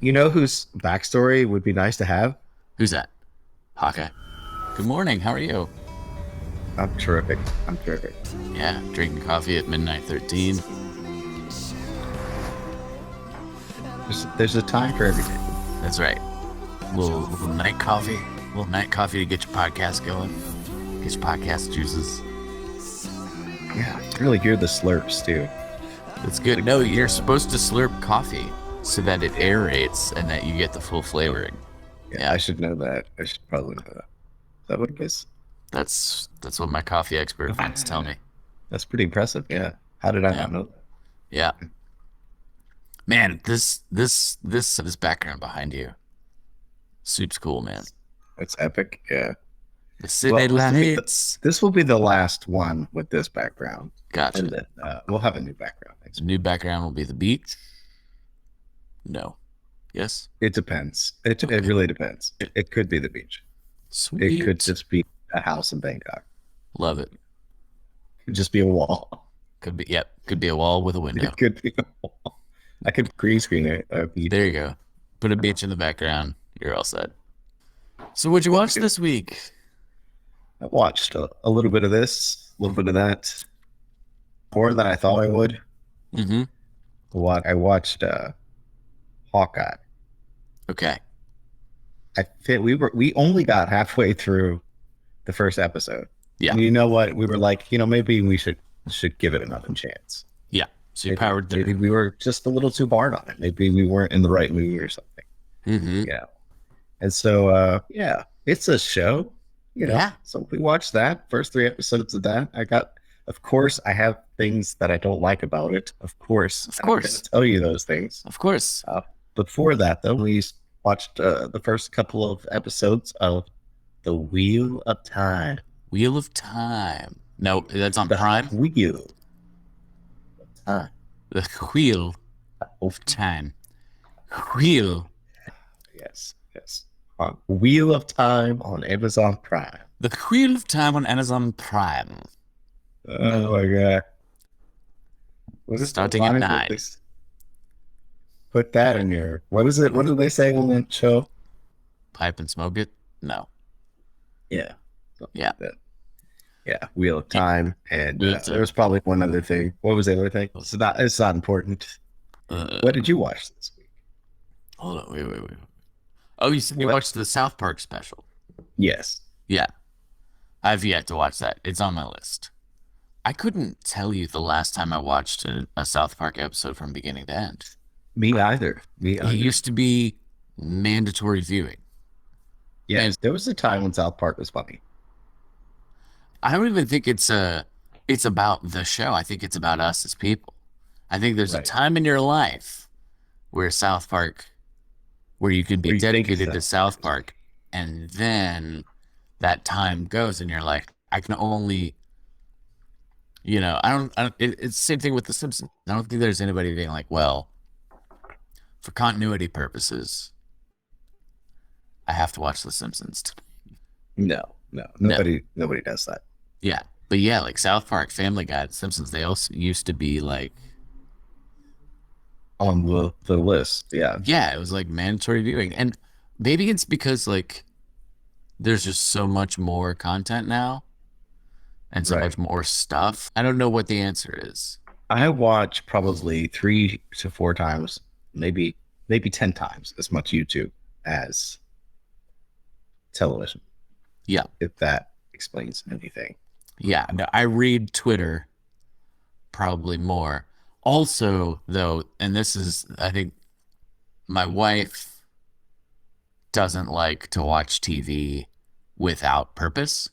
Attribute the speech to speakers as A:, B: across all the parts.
A: You know whose backstory would be nice to have?
B: Who's that? Hawkeye. Good morning. How are you?
A: I'm terrific. I'm terrific.
B: Yeah, drinking coffee at midnight 13.
A: There's a time for everything.
B: That's right. Little night coffee. Little night coffee to get your podcast going. Get your podcast juices.
A: Yeah, I can really hear the slurps too.
B: That's good. No, you're supposed to slurp coffee so that it aerates and that you get the full flavoring.
A: Yeah, I should know that. I should probably know that. Is that what it is?
B: That's what my coffee expert friends tell me.
A: That's pretty impressive. Yeah. How did I
B: Yeah.
A: not know that?
B: Yeah. Man, this background behind you. Soup's cool, man.
A: It's epic. Yeah.
B: The city
A: Well,
B: lights.
A: this will be the last one with this background,
B: Gotcha.
A: and then we'll have a new background.
B: The new background will be the beach. No. Yes.
A: It depends. It really depends. It could be the beach.
B: Sweet.
A: It could just be a house in Bangkok.
B: Love it.
A: It could just be a wall.
B: Could be. Yep. Could be a wall with a window.
A: It could be a wall. I could green screen it.
B: There you go. Put a beach in the background. You're all set. So what'd you watch this week?
A: I watched a little bit of this, a little bit of that, more than I thought I would.
B: Mm-hmm.
A: I watched Hawkeye.
B: Okay.
A: We only got halfway through the first episode.
B: Yeah.
A: And you know what? We were like, maybe we should give it another chance.
B: Yeah. So you powered through.
A: Maybe we were just a little too hard on it. Maybe we weren't in the right mood or something.
B: Mm-hmm.
A: Yeah. And so, it's a show,
B: Yeah.
A: So we watched that first 3 episodes of that. Of course, I have things that I don't like about it. Of course.
B: Of
A: I'm going
B: course.
A: to tell you those things.
B: Of course.
A: Before that, though, we watched the first couple of episodes of The Wheel of Time.
B: Wheel of Time. No, that's on
A: The
B: Prime.
A: Wheel of Time.
B: The Wheel of Time. Wheel.
A: Yes. On Wheel of Time on Amazon Prime.
B: The Wheel of Time on Amazon Prime.
A: Oh my God. What is
B: Starting at 9.
A: Put that in your. What is it? What do they say on that show?
B: Pipe and smoke it? No.
A: Yeah.
B: Yeah.
A: Like that. Yeah. Wheel of Time. And
B: Wheel of Time.
A: there was probably one other thing. What was the other thing? It's not important. What did you watch this week?
B: Hold on. Wait. Oh, you said you
A: What?
B: watched the South Park special.
A: Yes.
B: Yeah. I've yet to watch that. It's on my list. I couldn't tell you the last time I watched a South Park episode from beginning to end.
A: Me either.
B: It used to be mandatory viewing.
A: Yeah.
B: and-
A: There was a time when South Park was funny.
B: I don't even think it's about the show. I think it's about us as people. I think there's a
A: Right.
B: time in your life where where you can be
A: Where you think
B: dedicated to
A: it's
B: South Park, and then that time goes, and you're like, I can only, it's the same thing with The Simpsons. I don't think there's anybody being like, well, for continuity purposes, I have to watch The Simpsons.
A: No. Nobody does that.
B: Yeah. But yeah, like South Park, Family Guy, The Simpsons, they also used to be like,
A: On the list. Yeah.
B: yeah, it was like mandatory viewing. And maybe it's because like there's just so much more content now and so
A: Right.
B: much more stuff. I don't know what the answer is.
A: I watch probably 3 to 4 times, maybe 10 times as much YouTube as television,
B: Yeah.
A: if that explains anything.
B: Yeah. No, I read Twitter probably more. Also, though, and this is, I think my wife doesn't like to watch TV without purpose.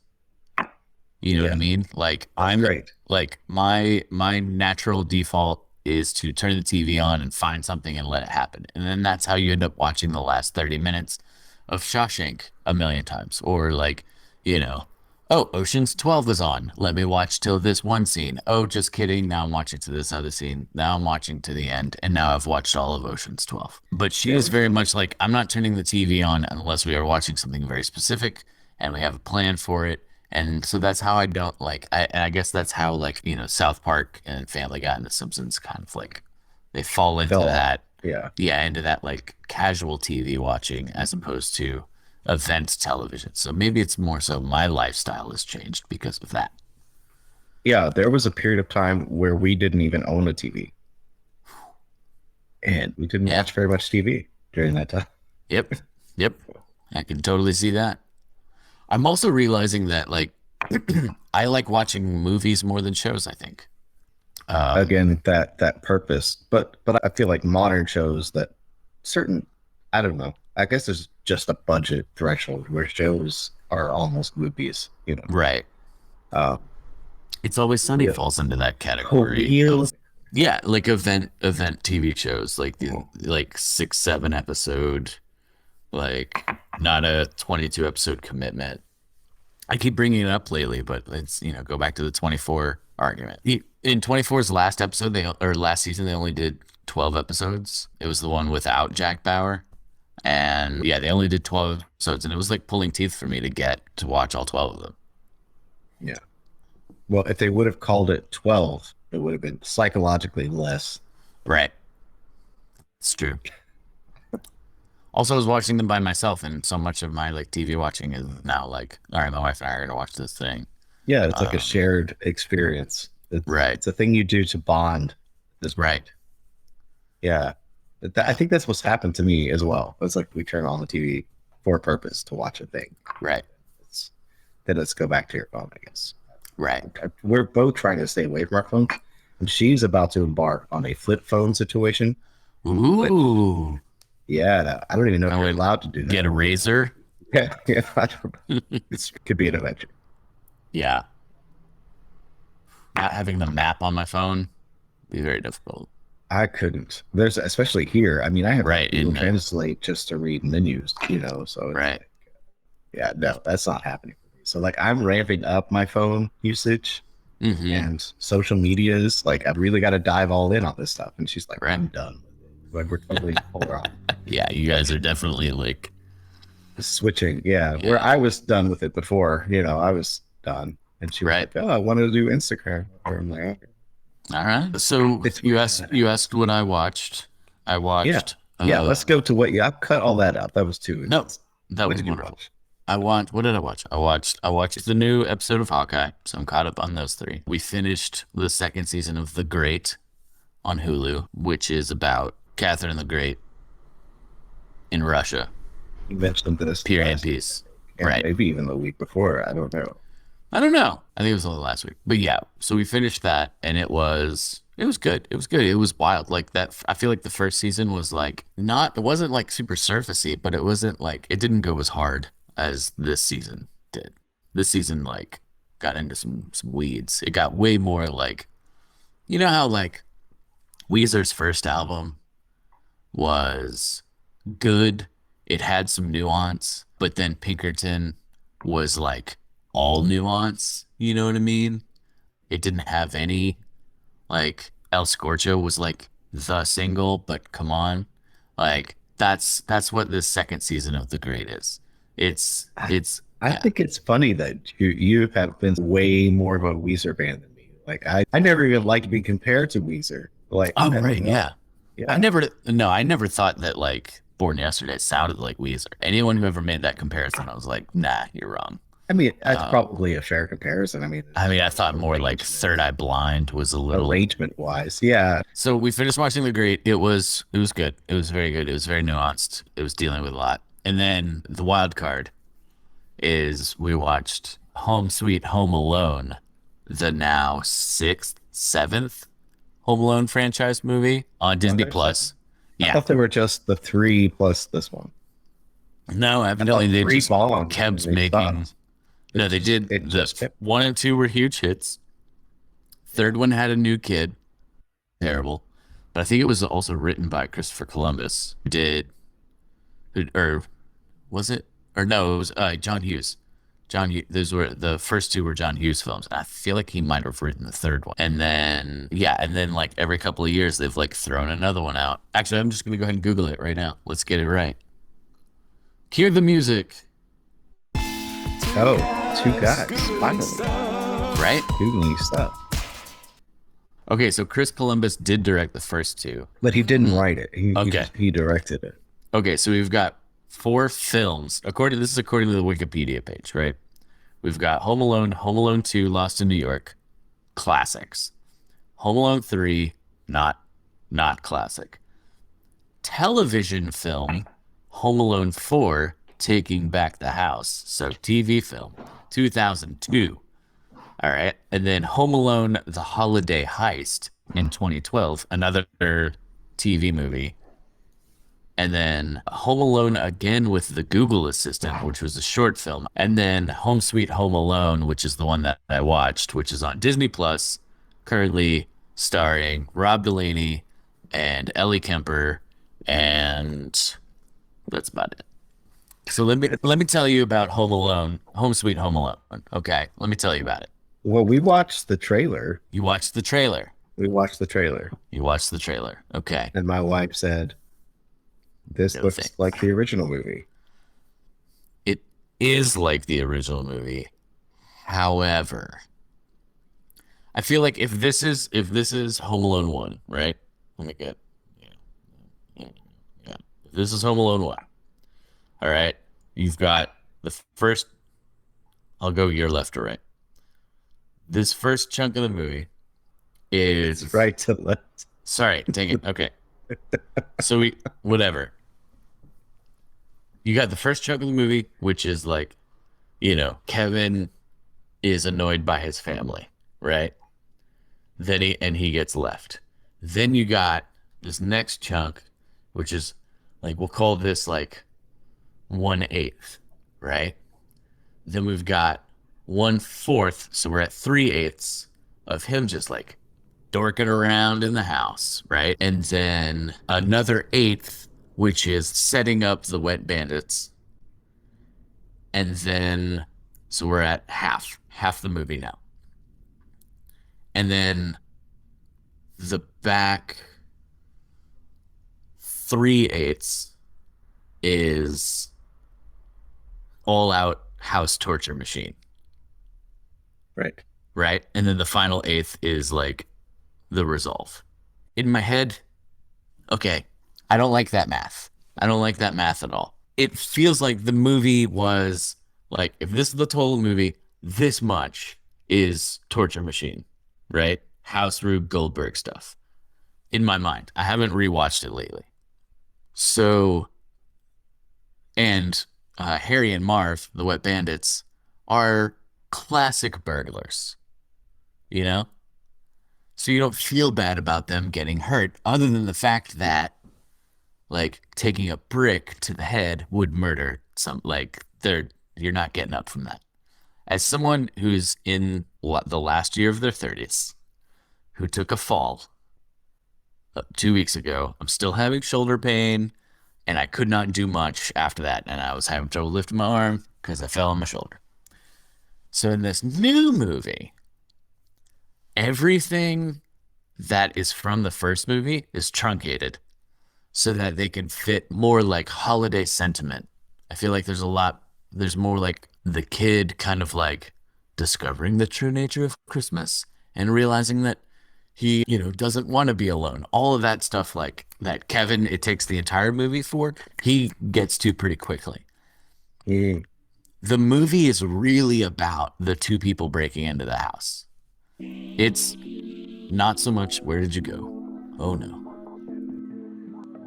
B: You know what I
A: Yeah.
B: mean? Like
A: That's great.
B: like my natural default is to turn the TV on and find something and let it happen. And then that's how you end up watching the last 30 minutes of Shawshank a million times. Or like, oh, Ocean's 12 is on. Let me watch till this one scene. Oh, just kidding. Now I'm watching to this other scene. Now I'm watching to the end. And now I've watched all of Ocean's 12. But she is very much like, I'm not turning the TV on unless we are watching something very specific and we have a plan for it. And so that's how I don't like, I guess that's how like, South Park and Family Guy and The Simpsons kind of like, they fall into
A: Fell off.
B: that.
A: Yeah.
B: Yeah, into that like casual TV watching as opposed to event television. So maybe it's more so my lifestyle has changed because of that.
A: Yeah. There was a period of time where we didn't even own a TV and we didn't
B: Yeah.
A: watch very much TV during that time.
B: Yep. Yep. I can totally see that. I'm also realizing that like I like watching movies more than shows, I think.
A: Again, that purpose, but I feel like modern shows that certain, I don't know. I guess there's just a budget threshold where shows are almost movies, you know.
B: Right.
A: Uh,
B: It's Always Sunny
A: yeah.
B: falls into that category.
A: Korean.
B: Yeah, like event TV shows, like the like 6, 7 episode, like not a 22 episode commitment. I keep bringing it up lately, but let's go back to the 24 argument. In 24's last episode, or last season, they only did 12 episodes. It was the one without Jack Bauer, and yeah, they only did 12 episodes, and it was like pulling teeth for me to get to watch all 12 of them.
A: Yeah. Well, if they would have called it 12, it would have been psychologically less.
B: Right, it's true. Also, I was watching them by myself, and so much of my like TV watching is now like, all right, my wife and I are gonna watch this thing.
A: Yeah, it's like a shared experience.
B: Right.
A: It's a thing you do to bond.
B: Right.
A: Yeah. I think that's what's happened to me as well. It's like we turn on the TV for a purpose to watch a thing.
B: Right.
A: Then let's go back to your phone, I guess.
B: Right.
A: We're both trying to stay away from our phones, and she's about to embark on a flip phone situation.
B: Ooh.
A: Yeah, I don't even know if we're allowed to do that.
B: Get a razor.
A: Yeah, I don't know. This could be an adventure.
B: Yeah. Not having the map on my phone be very difficult.
A: I couldn't. There's especially here. I mean, I have
B: Right,
A: Google
B: in it.
A: Translate just to read menus, so it's
B: Right.
A: yeah, no, that's not happening for me. So like I'm ramping up my phone usage
B: Hmm.
A: and social medias. Like I've really got to dive all in on this stuff. And she's like,
B: Right.
A: I'm done. Like we're totally polar opposite.
B: Yeah, you guys are definitely like,
A: Switching. Yeah,
B: Yeah.
A: where I was done with it before, I was done. And she was
B: Right.
A: like, oh, I wanted to do Instagram. Or I'm like, okay.
B: all right. So you asked what I watched. I watched.
A: Yeah, let's go to what I've cut all that out. That was too.
B: No, that
A: What
B: was
A: did you
B: wonderful.
A: watch?
B: What did I watch? I watched the new episode of Hawkeye, so I'm caught up on those three. We finished the second season of The Great on Hulu, which is about Catherine the Great in Russia.
A: You mentioned this.
B: Period
A: last-
B: piece.
A: yeah,
B: Right.
A: Maybe even the week before. I don't know.
B: I don't know. I think it was only last week. But yeah, so we finished that and it was good. It was good. It was wild. Like that I feel like the first season was like it wasn't like super surfacey, but it wasn't like it didn't go as hard as this season did. This season like got into some weeds. It got way more like how like Weezer's first album was good. It had some nuance, but then Pinkerton was like all nuance. You know what I mean? It didn't have any. Like El Scorcho was like the single, but come on, like that's what this second season of The Great is. It's
A: I think it's funny that you have been way more of a Weezer fan than me. Like I never even liked being compared to Weezer. Like
B: oh right, yeah.
A: yeah.
B: I never thought that like Born Yesterday sounded like Weezer. Anyone who ever made that comparison, I was like, nah, you're wrong.
A: I mean, that's probably a fair comparison.
B: I thought more like Third Eye Blind was a little
A: arrangement wise. Yeah.
B: So we finished watching The Great. It was good. It was very good. It was very nuanced. It was dealing with a lot. And then the wild card is we watched Home Sweet Home Alone, the now 6th, 7th Home Alone franchise movie on Disney Plus.
A: I
B: Yeah.
A: thought they were just the 3 plus this one.
B: No, evidently they
A: three
B: just
A: songs
B: kept
A: and they
B: making.
A: stopped.
B: No, they did.
A: It just kept.
B: 1 and 2 were huge hits. Third one had a new kid. Terrible. But I think it was also written by Christopher Columbus. Or was it? Or no, it was John Hughes. John Hughes. Those were the first 2 were John Hughes films. And I feel like he might have written the third one. And then like every couple of years they've like thrown another one out. Actually, I'm just gonna go ahead and Google it right now. Let's get it right. Hear the music.
A: Oh, 2 guys. Finally.
B: Right?
A: Googling stuff.
B: Okay, so Chris Columbus did direct the first two.
A: But he didn't write it.
B: Okay.
A: He directed it.
B: Okay, so we've got four films. According to the Wikipedia page, right? We've got Home Alone, Home Alone 2, Lost in New York, classics. Home Alone 3, not not classic. Television film, Home Alone 4, Taking Back the House. So TV film, 2002. All right. And then Home Alone, The Holiday Heist in 2012, another TV movie. And then Home Alone again with the Google Assistant, which was a short film. And then Home Sweet Home Alone, which is the one that I watched, which is on Disney Plus, currently starring Rob Delaney and Ellie Kemper, and that's about it. So let me tell you about Home Alone, Home Sweet Home Alone. Okay, let me tell you about it.
A: Well, we watched the trailer.
B: You watched the trailer.
A: We watched the trailer,
B: You watched the trailer. Okay.
A: and my wife said, "This
B: No
A: looks
B: thing.
A: like the original movie."
B: It is like the original movie. However, I feel like if this is Home Alone 1, right? Let me get yeah, yeah, yeah. If this is Home Alone 1, all right? You've got the first I'll go your left or right. This first chunk of the movie is
A: Right to left.
B: sorry, dang it. Okay. So we whatever. You got the first chunk of the movie, which is like, Kevin is annoyed by his family, right? Then he gets left. Then you got this next chunk, which is like we'll call this like 1/8, right? Then we've got 1/4, so we're at 3/8 of him just like dorking around in the house, right? And then another eighth, which is setting up the wet bandits. And then, so we're at half the movie now. And then the back 3/8 is all out house torture machine,
A: Right.
B: right? And then the final eighth is like the resolve. In my head, okay, I don't like that math. I don't like that math at all. It feels like the movie was like, if this is the total movie, this much is torture machine, right? House Rube Goldberg stuff. In my mind, I haven't rewatched it lately. So, and Harry and Marv, the Wet Bandits, are classic burglars, you know? So you don't feel bad about them getting hurt, other than the fact that, like, taking a brick to the head would murder some, like, you're not getting up from that. As someone who's in the last year of their 30s, who took a fall 2 weeks ago, I'm still having shoulder pain, and I could not do much after that, and I was having trouble lifting my arm because I fell on my shoulder. So in this new movie, everything that is from the first movie is truncated so that they can fit more like holiday sentiment. I feel like there's more like the kid kind of like discovering the true nature of Christmas and realizing that he, doesn't want to be alone. All of that stuff, like that Kevin, it takes the entire movie for, he gets to pretty quickly.
A: Mm.
B: The movie is really about the two people breaking into the house. It's not so much, where did you go? Oh no.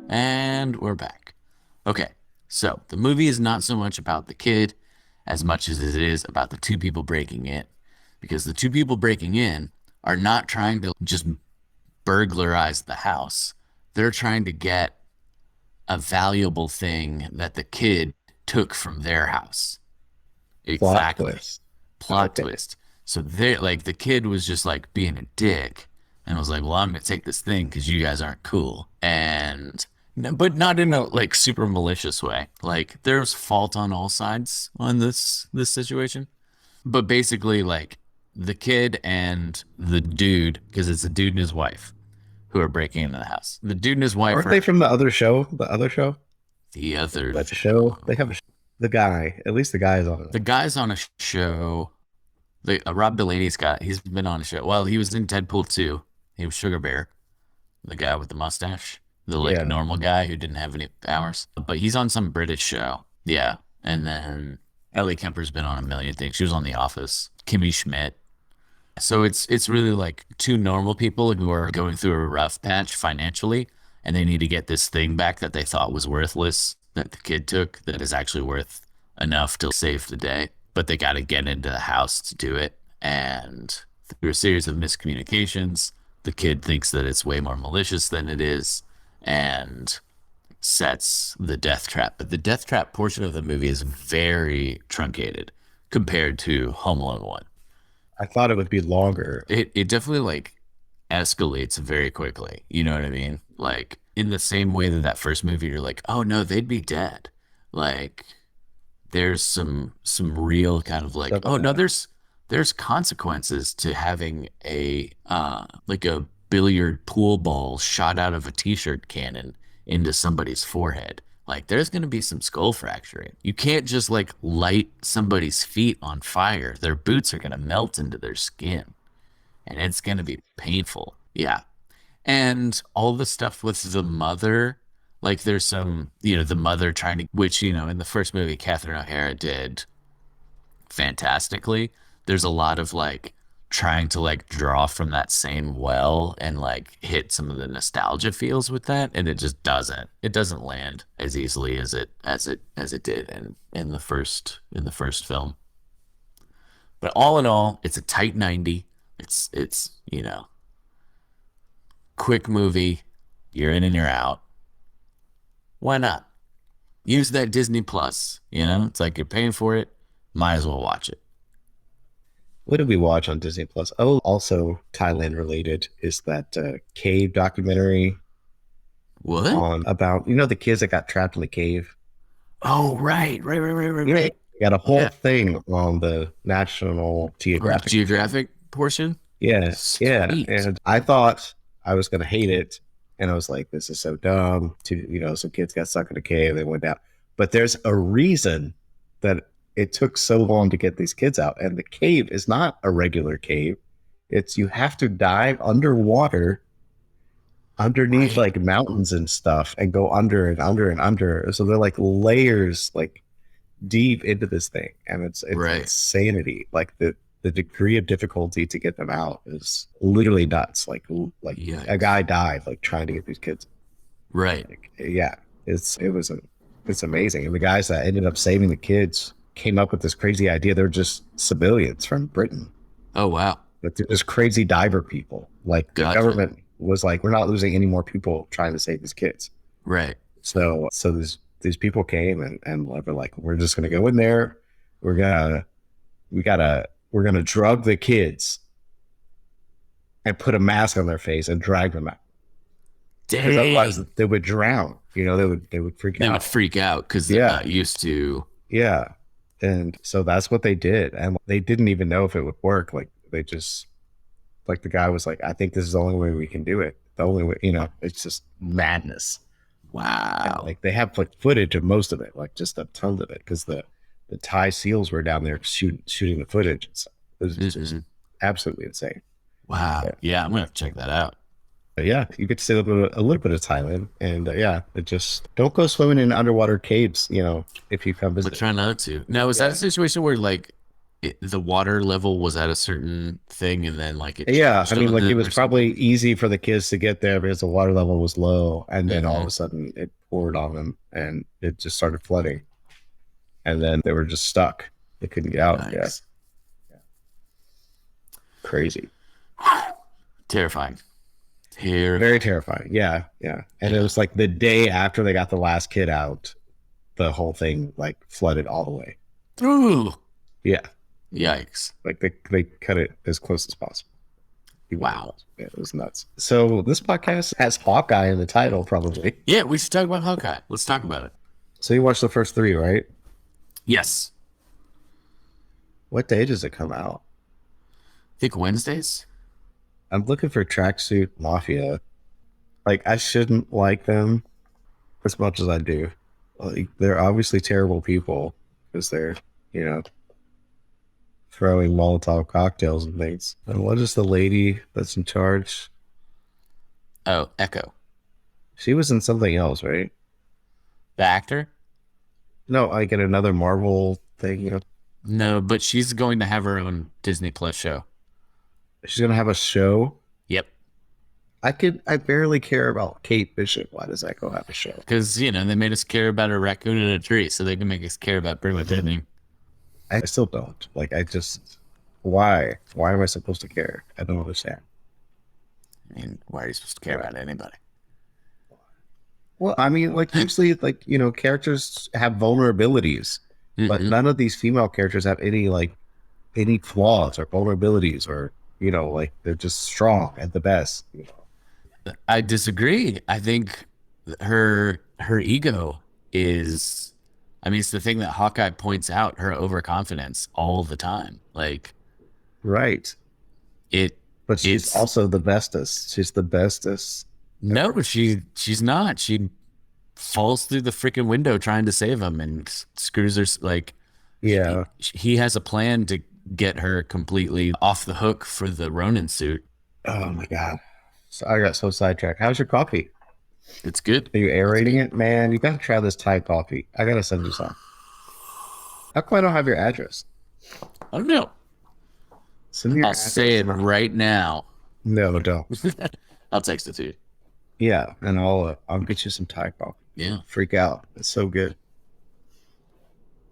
B: And we're back. Okay, so the movie is not so much about the kid as much as it is about the two people breaking in. Because the two people breaking in are not trying to just burglarize the house. They're trying to get a valuable thing that the kid took from their house. Exactly.
A: Plot twist.
B: Plot
A: Okay.
B: twist. So they like the kid was just like being a dick and was like, well, I'm gonna take this thing because you guys aren't cool. And but not in a like super malicious way. Like there's fault on all sides on this situation. But basically like the kid and the dude, because it's a dude and his wife who are breaking into the house. The dude and his wife
A: Aren't
B: are
A: they from the other show? The other show?
B: the other
A: That show? They have the guy. At least the guy is on
B: the
A: it.
B: guy's on a show. The Rob Delaney's got. He's been on a show. Well, he was in Deadpool 2. He was Sugar Bear, the guy with the mustache, the like
A: Yeah.
B: normal guy who didn't have any powers. But he's on some British show. Yeah. And then Ellie Kemper's been on a million things. She was on The Office. Kimmy Schmidt. So it's really like two normal people who are going through a rough patch financially, and they need to get this thing back that they thought was worthless that the kid took that is actually worth enough to save the day. But they got to get into the house to do it. And through a series of miscommunications, the kid thinks that it's way more malicious than it is and sets the death trap. But the death trap portion of the movie is very truncated compared to Home Alone 1.
A: I thought it would be longer.
B: It definitely like escalates very quickly. You know what I mean? Like in the same way that that first movie, you're like, oh no, they'd be dead. Like there's some real kind of like,
A: Stuff
B: oh
A: like
B: no,
A: that.
B: there's consequences to having a like a billiard pool ball shot out of a t-shirt cannon into somebody's forehead. Like there's going to be some skull fracturing. You can't just like light somebody's feet on fire. Their boots are going to melt into their skin and it's going to be painful. Yeah. And all the stuff with the mother, like there's some, the mother trying to, which, in the first movie, Catherine O'Hara did fantastically. There's a lot of like trying to like draw from that same well and like hit some of the nostalgia feels with that, and it doesn't land as easily as it did in the first film. But all in all, it's a tight 90. It's quick movie. You're in and you're out. Why not? Use that Disney Plus. It's like you're paying for it. Might as well watch it.
A: What did we watch on Disney Plus? Oh, also Thailand related is that cave documentary
B: What?
A: on about the kids that got trapped in the cave.
B: Oh, right, right, right, right, right,
A: Yeah,
B: right.
A: we got a whole
B: Yeah.
A: thing on the National Geographic.
B: Geographic portion.
A: Yeah, yeah.
B: Sweet.
A: And I thought I was gonna hate it, and I was like, "This is so dumb." Some kids got stuck in a cave, they went down. But there's a reason that it took so long to get these kids out, and the cave is not a regular cave. It's you have to dive underwater, underneath
B: Right,
A: like mountains and stuff, and go under and under and under. So they're like layers, like deep into this thing, and it's
B: right.
A: insanity. Like the degree of difficulty to get them out is literally nuts. Like a
B: Yikes.
A: guy died like trying to get these kids.
B: Right.
A: Like, yeah, it's amazing. And the guys that ended up saving the kids came up with this crazy idea. They're just civilians from Britain,
B: Oh, wow.
A: but they're just crazy diver people. Like the
B: Gotcha.
A: government was like, we're not losing any more people trying to save these kids.
B: Right.
A: So these people came and were like, we're just gonna go in there. We're gonna we're gonna drug the kids and put a mask on their face and drag them out because otherwise
B: Dang.
A: they would drown. They would freak
B: They would
A: out.
B: freak out because they're
A: Yeah,
B: not used to.
A: yeah. And so that's what they did, and they didn't even know if it would work. Like they just like the guy was like, I think this is the only way we can do it. The only way, it's just madness. And
B: Wow.
A: like they have like footage of most of it, like just a ton of it, because the Thai SEALs were down there shooting the footage and stuff. It was just
B: Mhm.
A: absolutely insane.
B: Wow.
A: Yeah,
B: Yeah, I'm gonna have to check that out.
A: but yeah, you get to see a little bit of Thailand, and yeah, it just don't go swimming in underwater caves. If you come
B: We'll
A: visit.
B: try not to. Now, is that a
A: Yeah,
B: situation where like the water level was at a certain thing and then like it
A: yeah. I
B: changed
A: mean,
B: on
A: like it
B: them
A: was
B: or something?
A: probably easy for the kids to get there because the water level was low, and then all of
B: Hmm.
A: a sudden it poured on them, and it just started flooding, and then they were just stuck. They couldn't get out. Yeah,
B: Yikes.
A: crazy.
B: Terrifying.
A: Very
B: Terrifying.
A: terrifying. Yeah, yeah. And it
B: Yeah.
A: was like the day after they got the last kid out, the whole thing like flooded all the way.
B: Ooh.
A: Yeah,
B: Yikes.
A: like they cut it as close as possible.
B: Wow.
A: Yeah, it was nuts. So this podcast has Hawkeye in the title, probably.
B: Yeah, we should talk about Hawkeye. Let's talk about it.
A: So you watched the first three, right?
B: Yes.
A: What day does it come out?
B: I think Wednesdays.
A: I'm looking for Tracksuit Mafia. Like I shouldn't like them as much as I do. Like they're obviously terrible people because they're, you know, throwing Molotov cocktails and things. And what is the lady that's in charge?
B: Oh, Echo,
A: She was in something else, right?
B: the actor.
A: No, like in another Marvel thing. You know,
B: No, but she's going to have her own Disney Plus show.
A: she's gonna have a show.
B: Yep.
A: I barely care about Kate Bishop. Why does Echo have a show?
B: Because, they made us care about a raccoon in a tree, so they can make us care about pretty much anything.
A: I still don't. Like, I just, why? Why am I supposed to care? I don't understand.
B: I mean, why are you supposed to care about anybody?
A: Well, I mean, like, usually, like, characters have vulnerabilities, but
B: Hmm.
A: none of these female characters have any flaws or vulnerabilities or, like, they're just strong at the best.
B: I disagree. I think her ego is, I mean, it's the thing that Hawkeye points out, her overconfidence all the time. Like
A: Right.
B: it,
A: But she's
B: it's
A: also the bestest. She's the bestest
B: no,
A: ever.
B: she's not. She falls through the freaking window trying to save him and screws her. Like
A: Yeah.
B: he has a plan to get her completely off the hook for the Ronin suit.
A: Oh my God. So I got so sidetracked. How's your coffee?
B: It's good.
A: Are you
B: It's
A: aerating
B: good.
A: it? Man, you gotta try this Thai coffee. I gotta send you some. How come I don't have your address?
B: I don't know.
A: Send me your
B: I'll say
A: address.
B: it right now.
A: No, don't.
B: I'll text it to you.
A: Yeah, and I'll get you some Thai coffee.
B: Yeah.
A: Freak out. It's so good.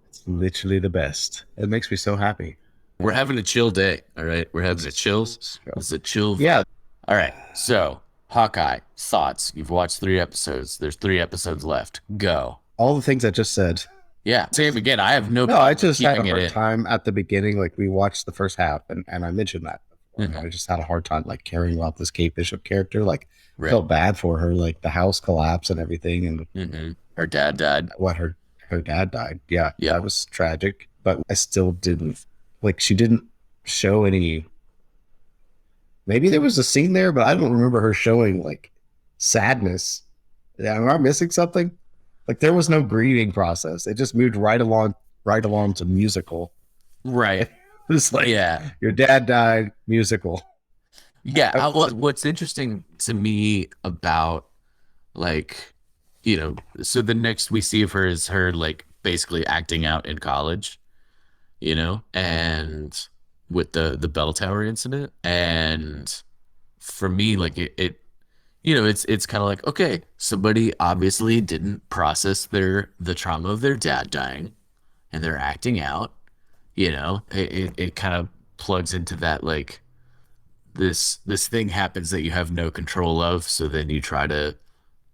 A: It's literally the best. It makes me so happy.
B: We're having a chill day. All right. We're having a chills. It's a chill
A: Yeah.
B: vibe. All right. So, Hawkeye, thoughts. You've watched 3 episodes. There's 3 episodes left. Go.
A: All the things I just said.
B: Yeah. Same again. I have no
A: No, I
B: problem
A: just had a
B: keeping it
A: hard
B: in.
A: time at the beginning. Like we watched the first half and I mentioned that.
B: Mhm.
A: I just had a hard time like caring about this Kate Bishop character. Like
B: Right.
A: felt bad for her. Like the house collapsed and everything and
B: Her dad died.
A: what her dad died. Yeah,
B: Yeah.
A: that was tragic. But I still didn't like she didn't show any. Maybe there was a scene there, but I don't remember her showing like sadness. Yeah, am I missing something? Like there was no grieving process. It just moved right along to musical.
B: Right.
A: It's like
B: Yeah.
A: your dad died, musical.
B: Yeah. What's interesting to me about, like, so the next we see of her is her, like, basically acting out in college, and with the bell tower incident. And for me, like, it's kind of like, okay, somebody obviously didn't process the trauma of their dad dying, and they're acting out. It kind of plugs into that, like, this thing happens that you have no control of, so then you try to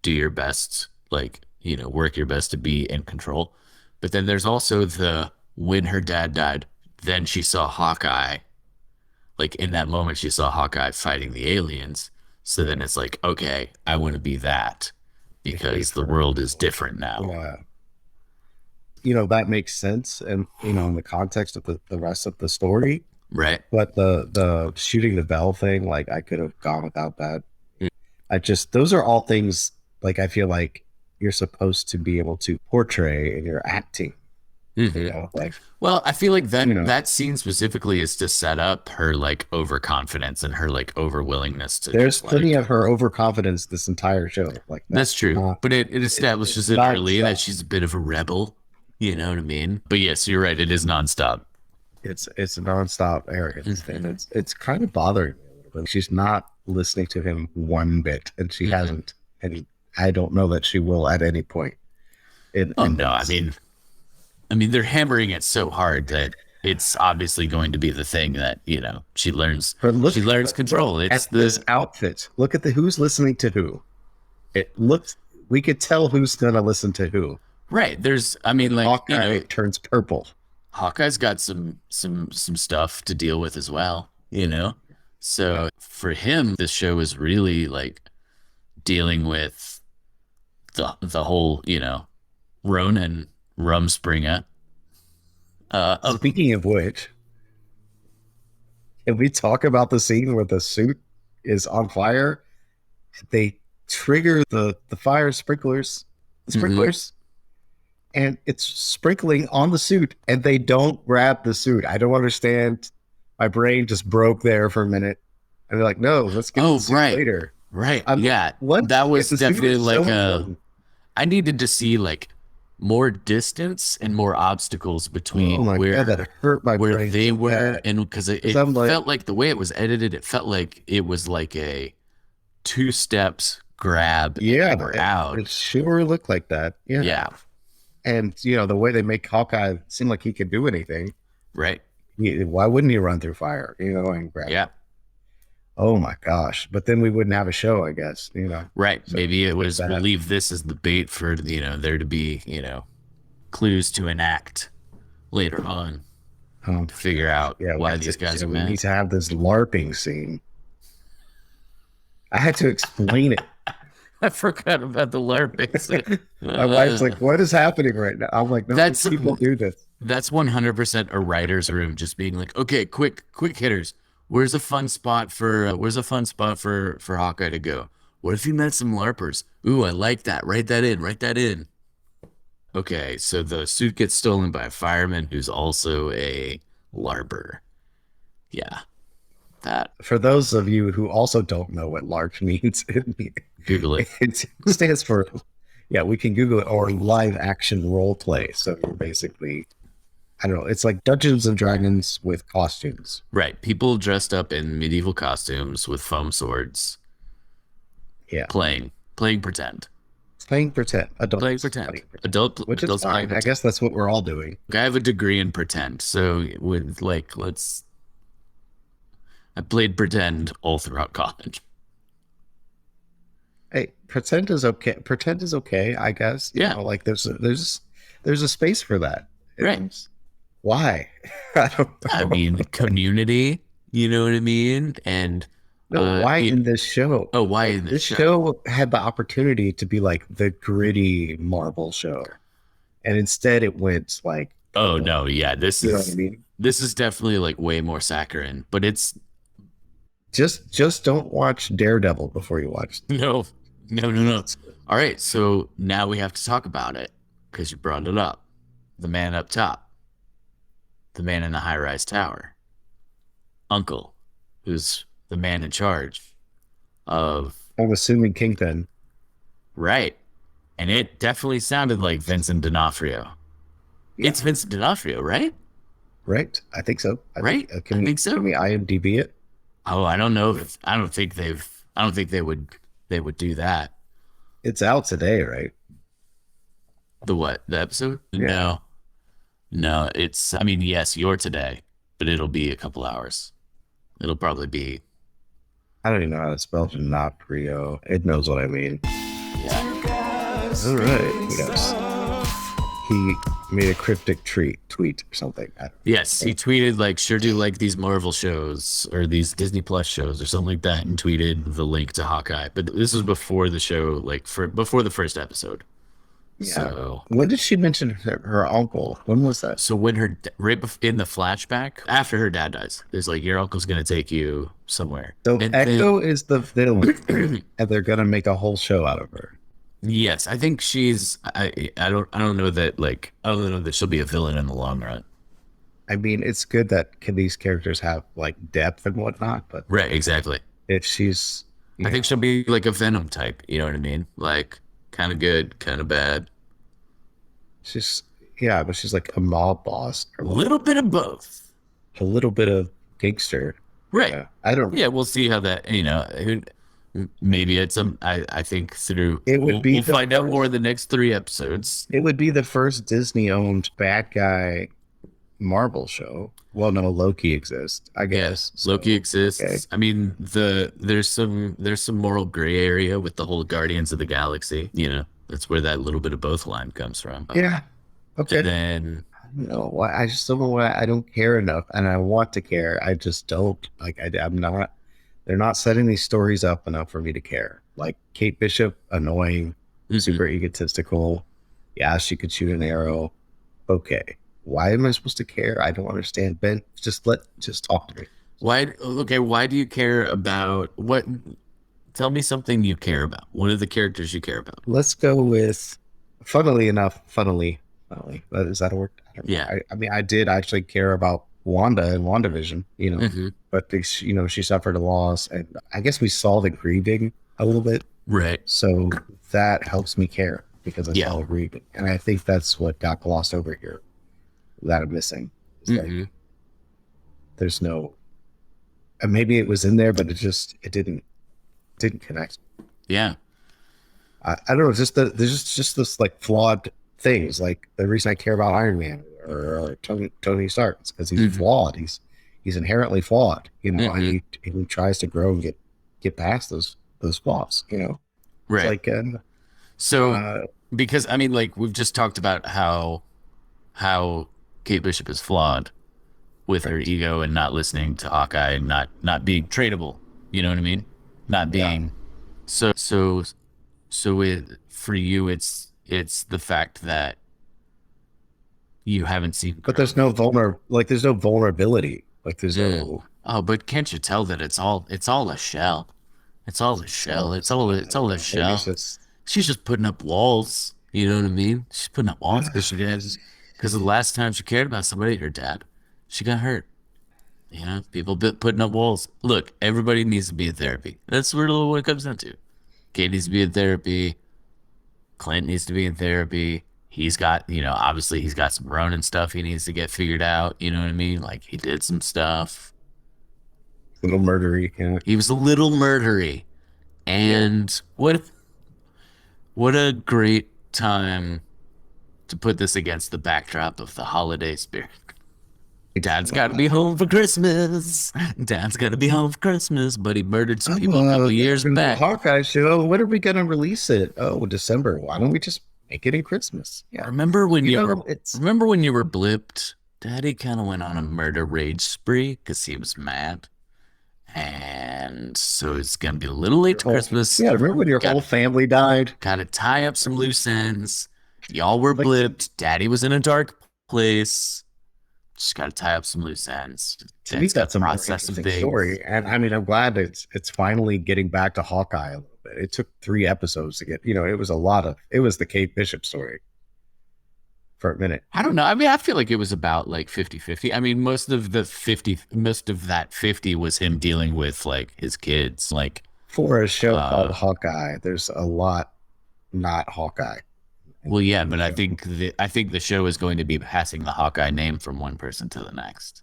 B: do your best, like, work your best to be in control. But then there's also the, when her dad died, then she saw Hawkeye. Like, in that moment, she saw Hawkeye fighting the aliens. So then it's like, okay, I want to be that because the world is different now.
A: Yeah. That makes sense and in the context of the rest of the story.
B: Right.
A: But the shooting the bell thing, like I could have gone without that. I just those are all things like I feel like you're supposed to be able to portray in your acting.
B: Mhm.
A: Like
B: Well, I feel like that
A: you know,
B: that scene specifically is to set up her, like, overconfidence and her, like, over willingness to
A: there's
B: just,
A: plenty
B: like,
A: of her overconfidence this entire show. Like
B: that's true.
A: not
B: But it establishes it early that
A: nonstop.
B: she's a bit of a rebel. You know what I mean? But yes, you're right. It is nonstop.
A: It's nonstop arrogance, and
B: Mhm.
A: it's kind of bothering me a little bit. She's not listening to him one bit, and she
B: Mhm.
A: hasn't, and I don't know that she will at any point.
B: Oh
A: In
B: no, I
A: this.
B: mean, they're hammering it so hard that it's obviously going to be the thing that, she learns.
A: But look
B: She learns control. It's
A: at this
B: the
A: outfit. Look at the who's listening to who. It looks. We could tell who's gonna listen to who.
B: right. There's, I mean, like,
A: Hawkeye turns purple.
B: Hawkeye's got some stuff to deal with as well. So for him, this show is really, like, dealing with the whole, Ronin Rumspringa.
A: Speaking of which, can we talk about the scene where the suit is on fire? They trigger the fire sprinklers, and it's sprinkling on the suit, and they don't grab the suit. I don't understand. My brain just broke there for a minute, and they're like, "No, let's get
B: Oh,
A: the suit
B: right.
A: later."
B: Right.
A: I'm
B: Yeah.
A: what?
B: That was
A: The suit
B: definitely
A: is so
B: like a,
A: important.
B: I needed to see like more distance and more obstacles
A: Oh
B: between
A: my god, that hurt my
B: where
A: brain
B: they
A: so
B: were,
A: bad.
B: and because
A: Because
B: it
A: I'm like,
B: felt like the way it was edited, it felt like it was like a two steps grab and
A: yeah,
B: you were out.
A: it sure looked like that. Yeah.
B: Yeah.
A: And the way they make Hawkeye seem like he could do anything,
B: Right.
A: why wouldn't he run through fire? And grab it?
B: Yeah.
A: Oh my gosh! But then we wouldn't have a show, I guess.
B: Right.
A: So
B: Maybe it
A: there's
B: was, we'll
A: that.
B: leave this as the bait for, there to be, clues to enact later on
A: Oh
B: to
A: my
B: figure
A: gosh!
B: out
A: Yeah,
B: why these guys are
A: we need
B: mad.
A: to have this LARPing scene. I had to explain it.
B: I forgot about the LARPing.
A: My wife's like, "What is happening right now?" I'm like, "No,
B: That's
A: people do this."
B: that's 100% a writer's room, just being like, okay, quick hitters. Where's a fun spot for Hawkeye to go? What if he met some LARPers? Ooh, I like that. Write that in. Write that in. Okay, so the suit gets stolen by a fireman who's also a LARPer. Yeah, that.
A: For those of you who also don't know what LARP means,
B: Google it.
A: it stands for, yeah, we can Google it, or live action role play. So you're basically, I don't know, it's like Dungeons and Dragons with costumes.
B: Right. People dressed up in medieval costumes with foam swords
A: Yeah.
B: playing pretend.
A: Playing pretend.
B: Playing
A: Adults
B: pretend.
A: playing pretend. Which is
B: Adults playing
A: fine. I
B: pretend.
A: guess that's what we're all doing.
B: I have a degree in pretend, so with like I played pretend all throughout college.
A: Hey, pretend is okay. Pretend is okay, I guess.
B: Yeah,
A: Like there's a space for that.
B: right.
A: Why? I don't
B: I
A: know.
B: mean, community, you know what I mean? And
A: No, why
B: it,
A: in this show?
B: oh, why
A: Like
B: in this
A: this
B: show?
A: show had the opportunity to be like the gritty Marvel show, and instead it went like
B: Oh
A: purple.
B: no, yeah,
A: You know what I mean?
B: this is definitely like way more saccharine, but it's
A: Just don't watch Daredevil before you watch.
B: no, no. All right, so now we have to talk about it because you brought it up. The man up top, the man in the high-rise tower, Uncle, who's the man in charge of
A: I'm assuming Kingpin.
B: right, and it definitely sounded like Vincent D'Onofrio.
A: Yeah,
B: It's Vincent D'Onofrio, right?
A: right. I think so.
B: Right?
A: Can
B: I
A: we
B: think so.
A: can we IMDb it?
B: Oh, I don't know. I don't think they would do that.
A: It's out today, right?
B: The what? The episode?
A: Yeah.
B: No. No, it's I mean, yes, you're today, but it'll be a couple hours. It'll probably be
A: I don't even know how to spell D'Onofrio. It knows what I mean.
B: yeah.
A: All right. Yes. He made a cryptic tweet or something. I don't
B: Yes, he tweeted like sure do like these Marvel shows or these Disney Plus shows or something like that and tweeted the link to Hawkeye. But this was before the show, like for before the first episode.
A: Yeah.
B: So
A: When did she mention her uncle? When was that?
B: So when in the flashback after her dad dies, there's like your uncle's gonna take you somewhere.
A: So
B: And
A: Echo is the villain, and they're gonna make a whole show out of her.
B: yes, I think she's. I don't know that like I don't know that she'll be a villain in the long run.
A: I mean, it's good that these characters have like depth and whatnot, but
B: Right, exactly.
A: if she's,
B: I think she'll be like a Venom type. You know what I mean? Like kind of good, kind of bad,
A: she's yeah, but she's like a mob boss
B: a
A: or
B: little bit of both.
A: a little bit of gangster.
B: Right.
A: Yeah, I don't.
B: Yeah, we'll see how that. Maybe it's some. I think through.
A: It would be
B: We'll
A: the
B: find out
A: first-
B: more in the next 3 episodes.
A: It would be the first Disney-owned bad guy Marvel show. Well, no, Loki exists, I guess.
B: Yes, Loki exists.
A: okay.
B: I mean, there's some moral gray area with the whole Guardians of the Galaxy. That's where that little bit of both line comes from.
A: Yeah. Okay.
B: And then
A: No, why I just don't know why I don't care enough, and I want to care. I just don't like. I'm not. They're not setting these stories up enough for me to care. Like Kate Bishop, annoying, super egotistical. Yeah, she could shoot an arrow. Okay, why am I supposed to care? I don't understand. Ben, just talk to me.
B: why? Okay, why do you care about what? Tell me something you care about. One of the characters you care about.
A: Let's go with, funnily enough, is that a word? I don't know.
B: Yeah.
A: I mean, I did actually care about Wanda and WandaVision,
B: Mhm.
A: but she suffered a loss, and I guess we saw the grieving a little bit.
B: Right.
A: So that helps me care because I
B: Yeah.
A: follow Reed. And I think that's what got glossed over here that I'm missing. It's
B: Mm-hmm.
A: like there's no, and maybe it was in there, but it didn't connect.
B: Yeah.
A: I don't know, just there's just this like flawed things. Like the reason I care about Iron Man or Tony Stark is because he's
B: Mm-hmm.
A: flawed. He's inherently flawed, you know, and
B: Mm-hmm.
A: he tries to grow and get past those flaws, you know. It's
B: Right.
A: like
B: So,
A: uh
B: because I mean, like we've just talked about how Kate Bishop is flawed with her
A: right.
B: ego and not listening to Hawkeye and not being tradable. You know what I mean? Not
A: Yeah.
B: being so for you it's the fact that you haven't seen
A: But there's no
B: growth.
A: there's no vulnerability. Like there's
B: Mm.
A: no
B: Oh, but can't you tell that it's all a shell? It's all a shell.
A: I
B: It's
A: don't
B: all a
A: know. Maybe it's
B: shell.
A: just
B: She's just putting up walls. You know what I mean? She's putting up walls because she did. Because the last time she cared about somebody, her dad, she got hurt. You know, people putting up walls. Look, everybody needs to be in therapy. That's really what it comes down to. Kate needs to be in therapy. Clint needs to be in therapy. He's got, obviously he's got some Ronin stuff he needs to get figured out. You know what I mean? Like he did some stuff.
A: little murdery. Yeah.
B: He was a little murdery.
A: Yeah.
B: And what a great time to put this against the backdrop of the holiday spirit. Dad's got to be home for Christmas. Dad's got to be home for Christmas, but he murdered some people a couple years
A: The
B: back.
A: Hawkeye show. When are we gonna release it? Oh, December. Why don't we just make it in Christmas? Yeah.
B: Remember when
A: You
B: you were
A: know, it's
B: remember when you were blipped? Daddy kind of went on a murder rage spree because he was mad, and so it's gonna be a little late
A: your
B: to
A: whole
B: Christmas.
A: yeah. Remember when your
B: Got
A: whole family died?
B: got to tie up some loose ends. Y'all were
A: Like
B: blipped. Daddy was in a dark place. Just got to tie up some loose ends.
A: to me,
B: Dad's got
A: that's
B: to
A: a more
B: process some
A: interesting
B: things.
A: story. And I mean, I'm glad it's finally getting back to Hawkeye a little bit. It took 3 episodes to get. You know, it was a lot of. It was the Kate Bishop story for a minute.
B: I don't know. I mean, I feel like it was about like 50-50. I mean, most of that 50 was him dealing with like his kids. Like,
A: For a show called
B: uh,
A: Hawkeye, there's a lot not Hawkeye
B: well, yeah,
A: in the
B: but
A: show.
B: I think the show is going to be passing the Hawkeye name from one person to the next.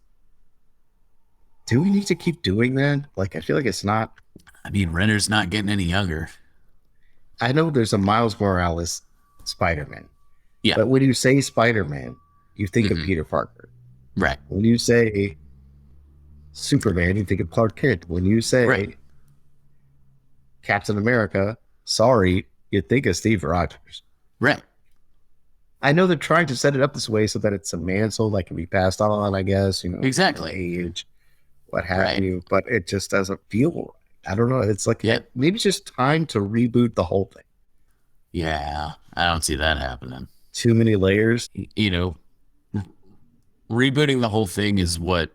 A: Do we need to keep doing that? Like, I feel like it's not.
B: I mean, Renner's not getting any younger.
A: I know there's a Miles Morales Spider-Man,
B: Yeah.
A: but when you say Spider-Man, you think of
B: Hmm.
A: Peter Parker.
B: Right.
A: When you say Superman, you think of Clark Kent. When you
B: Right.
A: say Captain America, sorry, you think of Steve Rogers.
B: Right.
A: I know they're trying to set it up this way so that it's a mantle that can be passed on, I guess,
B: Exactly.
A: age, what have
B: Right.
A: you, but it just doesn't feel right. I don't know. It's like
B: Yeah.
A: maybe it's just time to reboot the whole thing.
B: Yeah. I don't see that happening.
A: Too many layers.
B: You know, rebooting the whole thing is what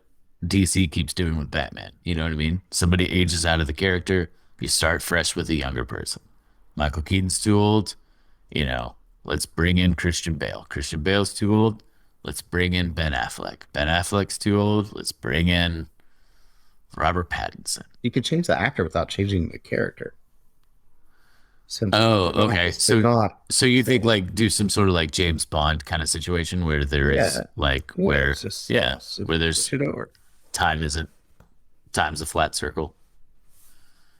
B: DC keeps doing with Batman. You know what I mean? Somebody ages out of the character, you start fresh with a younger person. Michael Keaton's too old, let's bring in Christian Bale. Christian Bale's too old, let's bring in Ben Affleck. Ben Affleck's too old, let's bring in Robert Pattinson.
A: You can change the actor without changing the character. Simply,
B: Oh,
A: they're
B: okay.
A: they're not.
B: So you think like do some sort of like James Bond kind of situation where there is
A: Yeah,
B: like
A: yeah.
B: where
A: It's just
B: yeah, where
A: switch
B: there's
A: it over.
B: time isn't time's a flat circle.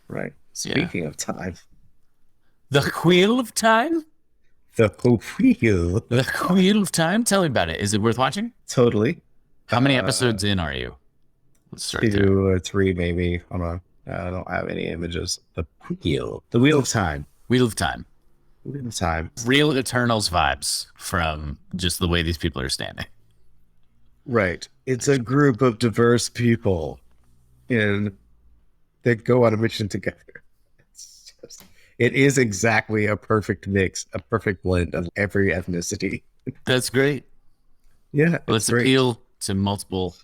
A: Right.
B: Yeah.
A: Speaking of time,
B: The Wheel of Time?
A: the wheel.
B: The Wheel of Time? Tell me about it. Is it worth watching?
A: Totally.
B: How many episodes in are you? Let's start there.
A: 2 or 3, maybe. Hold on. I don't have any images. The wheel. The wheel of time.
B: Wheel of Time.
A: Wheel of time.
B: Real Eternals vibes from just the way these people are standing.
A: Right. It's a group of diverse people in that go on a mission together. It is exactly a perfect mix, a perfect blend of every ethnicity.
B: That's great.
A: Yeah,
B: Let's
A: it's great.
B: appeal to multiple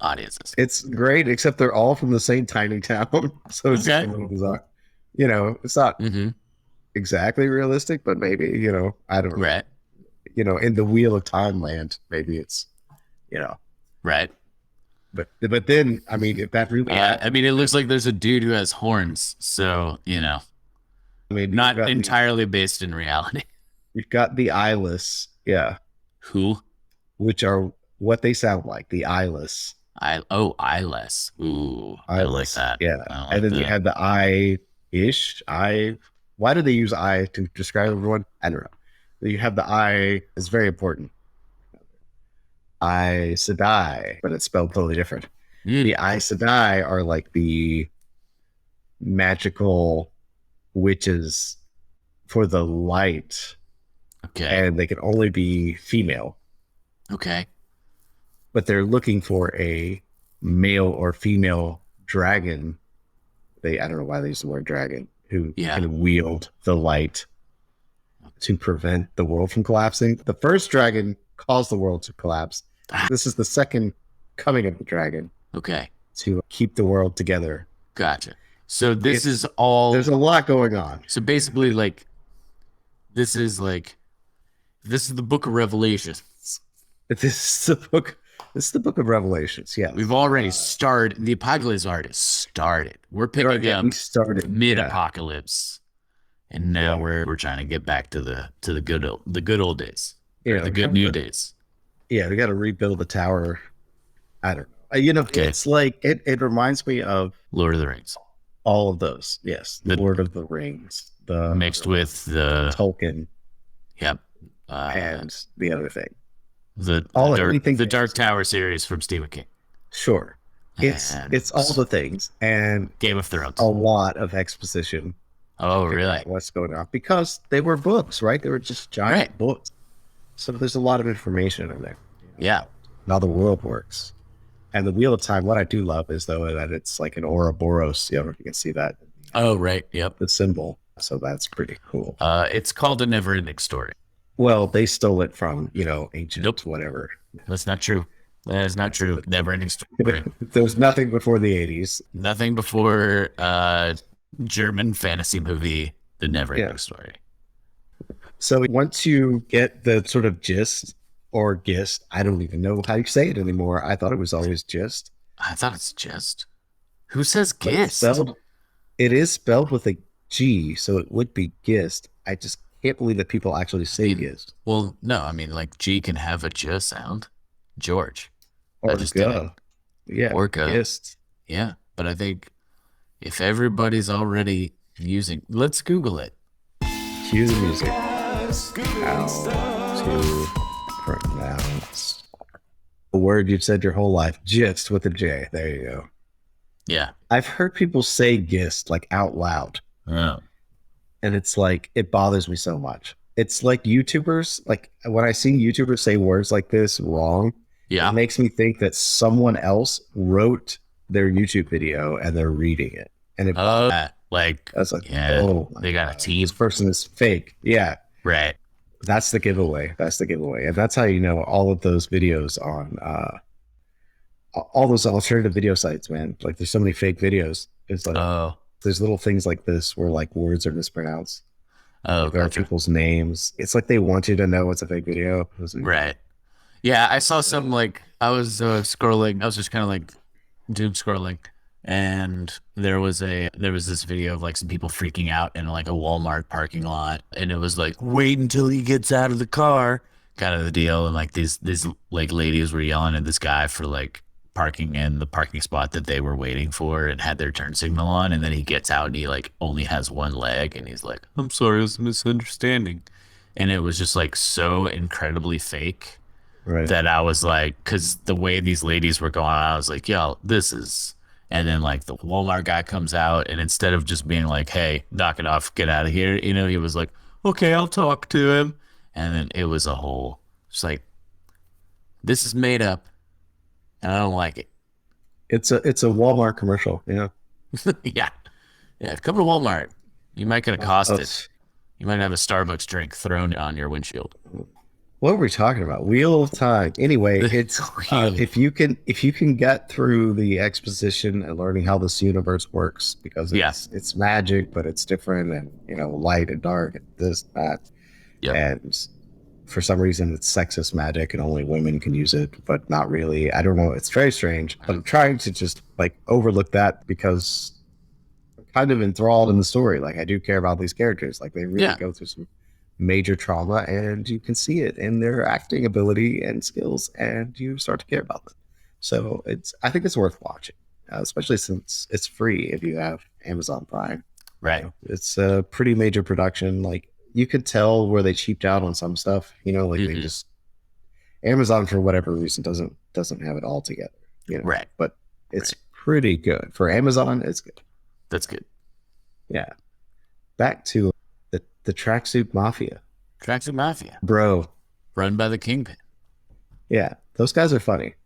B: audiences.
A: It's great, except they're all from the same tiny town, so it's
B: Okay.
A: a little bizarre. It's not
B: Mm-hmm.
A: exactly realistic, but maybe I don't know.
B: Right.
A: In the Wheel of Time land, maybe it's you know
B: Right.
A: But then, I mean, if that really
B: I
A: happened,
B: mean, it looks like there's a dude who has horns, so
A: I mean,
B: not entirely based in reality.
A: you've got the eyeless, yeah,
B: Who?
A: which are what they sound like, the eyeless,
B: Eyeless. Ooh, I don't like
A: eyeless,
B: that.
A: yeah.
B: I don't
A: And
B: like
A: then you
B: that.
A: have the eye-ish, eye. Why do they use eye to describe everyone? I don't know. You have the eye is very important. Aes Sedai, but it's spelled totally different.
B: Mm,
A: The Aes Sedai are like the magical witches for the light,
B: okay.
A: and they can only be female,
B: Okay.
A: but they're looking for a male or female dragon. I don't know why they use the word dragon, who
B: Yeah.
A: can wield the light to prevent the world from collapsing. The first dragon caused the world to collapse.
B: Ah,
A: This is the second coming of the dragon
B: okay.
A: to keep the world together.
B: Gotcha. So this
A: It's
B: is all.
A: There's a lot going on.
B: So basically, like, this is like this is the Book of Revelations.
A: This is the book. This is the book of Revelations. Yeah,
B: We've already started. The apocalypse already started. We're picking up
A: we started
B: mid-apocalypse, and now we're trying to get back to the good old days,
A: Yeah,
B: the good new days.
A: Yeah, we got to rebuild the tower. I don't know.
B: Okay.
A: It's like it reminds me of
B: Lord of the Rings
A: all of those. Yes, the
B: The-
A: Lord of the Rings, the
B: mixed with the
A: Tolkien,
B: yep,
A: and the other thing.
B: the
A: all
B: Dark,
A: anything
B: the Dark Tower series from Stephen King,
A: Sure,
B: And
A: it's all the things and
B: Game of Thrones.
A: a lot of exposition.
B: Oh, really?
A: What's going on? Because they were books, right? They were just giant
B: Right.
A: books. So there's a lot of information in there.
B: Yeah.
A: How the world works. And the Wheel of Time, what I do love is though that it's like an Ouroboros. If you can see that,
B: Oh, right. Yep.
A: the symbol. So that's pretty cool.
B: It's called A Never-Ending Story.
A: Well, they stole it from, ancient
B: Nope.
A: whatever.
B: That's not true. That is not true. Never-Ending Story.
A: There was nothing before the 80s.
B: Nothing before German fantasy movie, The Never-Ending
A: Yeah.
B: Story.
A: So once you get the sort of gist or gist, I don't even know how you say it anymore. I thought it was always gist.
B: I thought it's just. Who says
A: But it's
B: gist?
A: it is spelled with a G, so it would be gist. I just can't believe that people actually say gist.
B: Well, no, I mean, like, G can have a J sound. George.
A: Or
B: I just did
A: G. Yeah.
B: Orca.
A: Gist.
B: Yeah, but I think if everybody's already using, let's Google it.
A: Cue the music. How to pronounce a word you've said your whole life. Gist with a J. There you go.
B: Yeah.
A: I've heard people say gist like out loud.
B: Oh.
A: And it's like, it bothers me so much. It's like YouTubers, like when I see YouTubers say words like this wrong,
B: Yeah.
A: it makes me think that someone else wrote their YouTube video and they're reading it. And it,
B: Like,
A: that's like,
B: yeah,
A: oh, my
B: they got a
A: God,
B: team.
A: this person is fake. Yeah.
B: Right.
A: That's the giveaway. That's the giveaway. And that's how you know all of those videos on all those alternative video sites, man. Like there's so many fake videos. It's like
B: Oh.
A: there's little things like this where like words are mispronounced.
B: Oh,
A: There are
B: gotcha.
A: people's names. It's like they want you to know it's a fake video.
B: Right. Yeah, I saw some, like, I was scrolling. I was just kind of like doom scrolling, and there was this video of like some people freaking out in like a Walmart parking lot, and it was like, wait until he gets out of the car, kind of the deal. And like these like ladies were yelling at this guy for like parking in the parking spot that they were waiting for and had their turn signal on, and then he gets out and he like only has one leg, and he's like, I'm sorry, it was a misunderstanding. And it was just like so incredibly fake
A: Right.
B: that I was like, because the way these ladies were going, I was like, yo, this is. And then like the Walmart guy comes out, and instead of just being like, hey, knock it off, get out of here, he was like, okay, I'll talk to him. And then it was a whole, it's like, this is made up, and I don't like it.
A: It's a Walmart commercial. Yeah.
B: Yeah, come to Walmart. You might get accosted. You might have a Starbucks drink thrown on your windshield.
A: What were we talking about? Wheel of Time. Anyway, it's if you can get through the exposition and learning how this universe works, because it's magic, but it's different, and light and dark and this, that,
B: Yep.
A: and for some reason it's sexist magic and only women can use it, but not really. I don't know. It's very strange. But I'm trying to just like overlook that because I'm kind of enthralled in the story. Like I do care about these characters. Like they really
B: Yeah.
A: go through some major trauma and you can see it in their acting ability and skills and you start to care about them. So I think it's worth watching, especially since it's free if you have Amazon Prime.
B: Right.
A: It's a pretty major production. Like you could tell where they cheaped out on some stuff, like they
B: Mhm.
A: just Amazon for whatever reason doesn't have it all together.
B: Right.
A: But it's
B: Right.
A: pretty good. For Amazon, it's good.
B: That's good.
A: Yeah. Back to the tracksuit mafia.
B: Tracksuit Mafia,
A: Bro.
B: run by the Kingpin.
A: Yeah. Those guys are funny.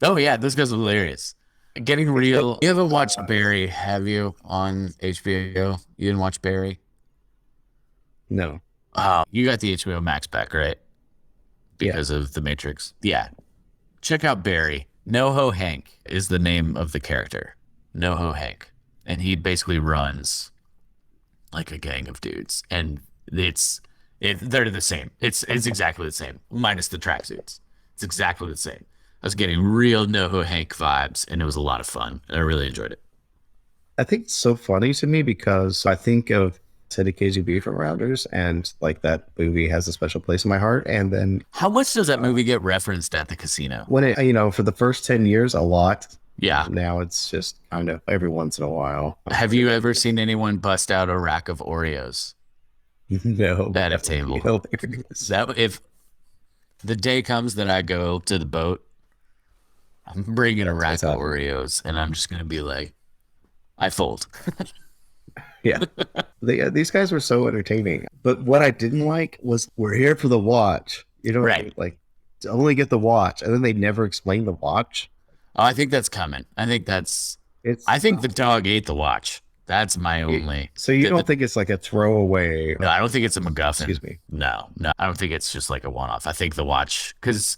B: Oh yeah, those guys are hilarious. Getting real. You haven't watched Barry, have you? On HBO, you didn't watch Barry?
A: No.
B: Oh, you got the HBO Max back, right?
A: Yeah.
B: Because of The Matrix. Yeah. Check out Barry. NoHo Hank is the name of the character. NoHo Hank. And he basically runs like a gang of dudes. And they're the same. It's exactly the same, minus the tracksuits. It's exactly the same. I was getting real NoHo Hank vibes, and it was a lot of fun. And I really enjoyed it.
A: I think it's so funny to me because I think of Teddy KGB from Rounders and like that movie has a special place in my heart. And then
B: How much does that movie get referenced at the casino?
A: when for the first 10 years, a lot.
B: Yeah.
A: Now it's just kind of every once in a while.
B: Have you ever seen anyone bust out a rack of Oreos
A: No.
B: at a table?
A: Hilarious.
B: That if the day comes that I go to the boat, I'm bringing a rack of Oreos, and I'm just gonna be like, I fold.
A: Yeah. These guys were so entertaining. But what I didn't like was we're here for the watch. You know what I
B: Right.
A: mean? Like to only get the watch. And then they never explain the watch.
B: Oh, I think that's coming. I think the dog ate the watch. That's my only.
A: So you don't think it's like a throwaway?
B: No, I don't think it's a MacGuffin.
A: Excuse me.
B: No, I don't think it's just like a one-off. I think the watch, because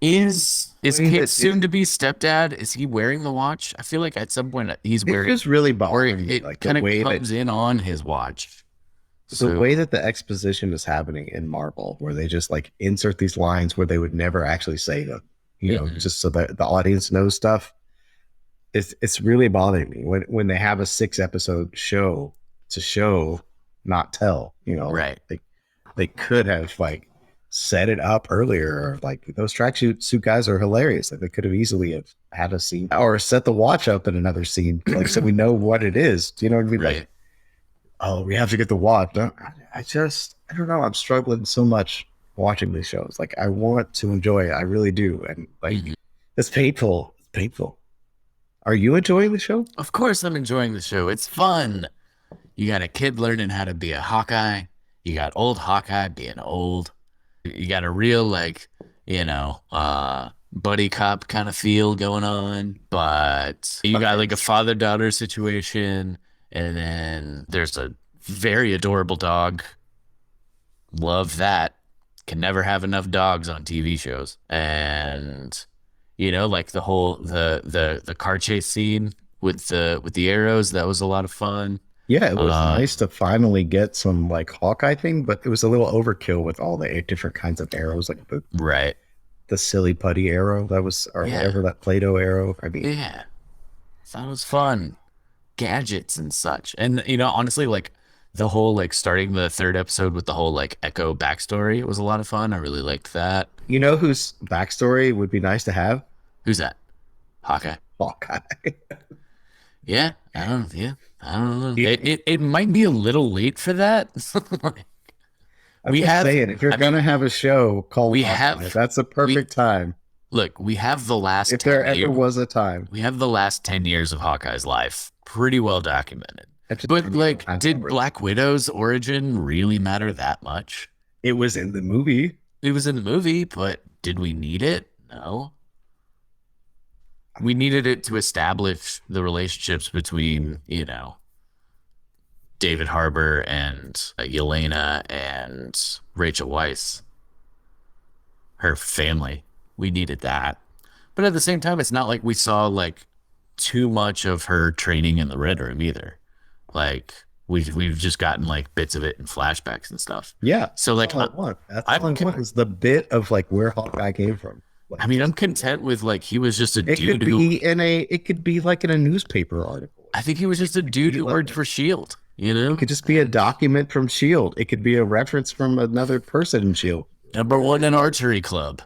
B: is
A: I mean,
B: Kate's soon-to-be stepdad? Is he wearing the watch? I feel like at some point he's
A: It
B: wearing.
A: just really
B: Or
A: bothering me.
B: it
A: Like
B: kind
A: the
B: of
A: way
B: comes in on his watch.
A: the way that the exposition is happening in Marvel, where they just like insert these lines where they would never actually say them,
B: Mhm.
A: just so that the audience knows stuff. It's really bothering me when they have a 6-episode show to show, not tell.
B: Right.
A: They could have like set it up earlier. Or like those tracksuit suit guys are hilarious. Like they could have easily have had a scene or set the watch up in another scene, like so we know what it is. Do you know what I mean?
B: Right.
A: Like, oh, we have to get the watch. I don't know. I'm struggling so much watching these shows. Like I want to enjoy it. I really do. And like
B: Mhm.
A: it's painful. It's painful. Are you enjoying the show?
B: Of course, I'm enjoying the show. It's fun. You got a kid learning how to be a Hawkeye. You got old Hawkeye being old. You got a real buddy cop kind of feel going on, but you got like a father-daughter situation, and then there's a very adorable dog. Love that. Can never have enough dogs on TV shows. And like the whole the car chase scene with the arrows, that was a lot of fun.
A: Yeah, it was nice to finally get some like Hawkeye thing, but it was a little overkill with all the 8 different kinds of arrows, like
B: Right.
A: the silly putty arrow or whatever, that Play-Doh arrow. I mean,
B: Yeah. That was fun. Gadgets and such. And honestly, like the whole like starting the third episode with the whole like Echo backstory, it was a lot of fun. I really liked that.
A: you know whose backstory would be nice to have?
B: Who's that? Hawkeye.
A: Hawkeye.
B: Yeah. I don't know. It might be a little late for that.
A: I'm just saying, if you're gonna have a show called Hawkeye, that's a perfect time.
B: Look, we have the last
A: If there ever was a time.
B: we have the last 10 years of Hawkeye's life pretty well documented. But like, did Black Widow's origin really matter that much?
A: It was in the movie.
B: It was in the movie, but did we need it? No. We needed it to establish the relationships between, David Harbour and Yelena and Rachel Weisz, her family. We needed that. But at the same time, it's not like we saw like too much of her training in the Red Room either. Like We've just gotten like bits of it in flashbacks and stuff.
A: Yeah,
B: So
A: that's
B: like
A: all I want. That's all
B: I'm
A: I want is the bit of like where Hawkeye came from.
B: I
A: Like,
B: mean, I'm
A: just
B: content with like he was just a
A: it could
B: dude who
A: be in a, it could be like in a newspaper article.
B: I think he was just a
A: It could
B: dude
A: be
B: who
A: like,
B: worked for Shield, you
A: it
B: know?
A: could just be a
B: And
A: document from Shield. It could be a reference from another person in Shield.
B: number one in archery club.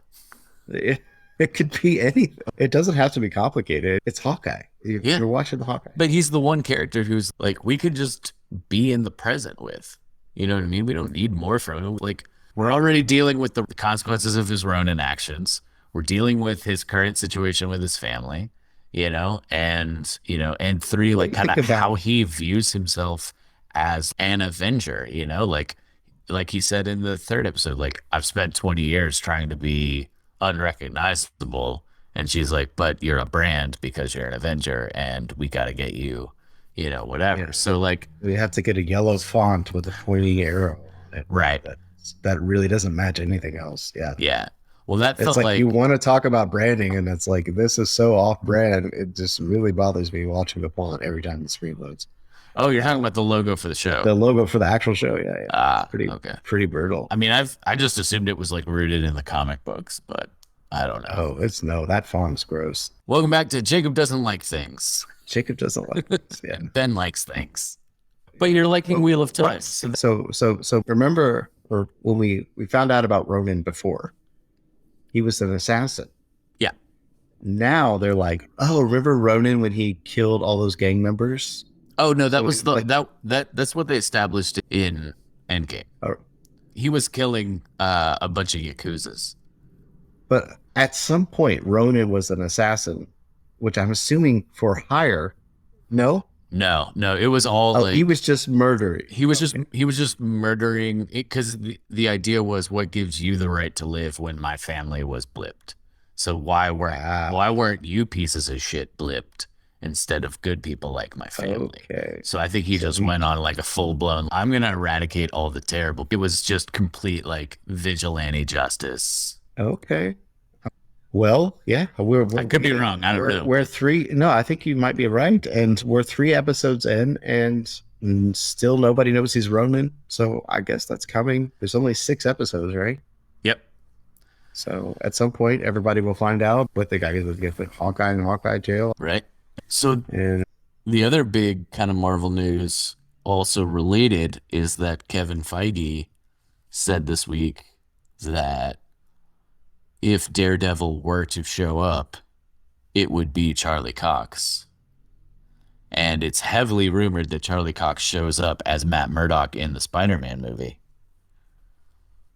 A: It could be anything. It doesn't have to be complicated. It's Hawkeye.
B: Yeah.
A: You're watching the Hawkeye.
B: But he's the one character who's like we could just be in the present with. You know what I mean? We don't need more from him. Like we're already dealing with the consequences of his Ronin actions. We're dealing with his current situation with his family, and three,
A: Well,
B: like
A: you
B: kind
A: think
B: of
A: about
B: how he views himself as an Avenger, like he said in the third episode, like I've spent 20 years trying to be unrecognizable. And she's like, but you're a brand because you're an Avenger and we got to get you, whatever.
A: yeah,
B: So like,
A: we have to get a yellow font with a pointy arrow on it.
B: right.
A: That, that really doesn't match anything else. Yeah.
B: Yeah. Well, that
A: It's
B: felt
A: like you
B: like,
A: want to talk about branding, and it's like this is so off brand. It just really bothers me watching the font every time the screen loads.
B: oh, you're talking about the logo for the show.
A: The logo for the actual show, yeah, yeah,
B: Ah,
A: pretty
B: okay.
A: pretty brutal.
B: I mean, I just assumed it was like rooted in the comic books, but I don't know.
A: Oh, it's no, that font's gross.
B: Welcome back to Jacob Doesn't Like Things.
A: Jacob doesn't like this. Yeah.
B: Ben likes things. But you're liking Wheel of Time.
A: So remember, or when we found out about Ronin before, he was an assassin.
B: Yeah.
A: Now they're like, oh, remember Ronin when he killed all those gang members?
B: Oh no, that
A: So
B: was
A: it's like,
B: that's what they established in Endgame.
A: oh,
B: He was killing a bunch of Yakuzas.
A: but at some point, Ronin was an assassin, which I'm assuming for hire. No,
B: No, it was all
A: oh,
B: like
A: he was just murdering.
B: he was just murdering it because the idea was what gives you the right to live when my family was blipped. So
A: Wow.
B: why weren't you pieces of shit blipped instead of good people like my family?
A: Okay.
B: So I think he just went on like a full blown. I'm gonna eradicate all the terrible. It was just complete like vigilante justice.
A: Okay. Well, yeah,
B: I could be wrong. I don't know.
A: We're three. No, I think you might be right. And we're 3 episodes in, and still nobody knows he's Ronin. So I guess that's coming. There's only 6 episodes, right?
B: Yep.
A: So at some point, everybody will find out what they got to get with Hawkeye and Hawkeye jail.
B: Right. So
A: And
B: the other big kind of Marvel news, also related, is that Kevin Feige said this week that if Daredevil were to show up, it would be Charlie Cox. And it's heavily rumored that Charlie Cox shows up as Matt Murdock in the Spider-Man movie.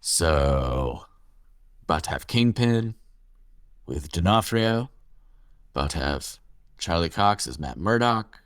B: So, about to have Kingpin with D'Onofrio. About to have Charlie Cox as Matt Murdock.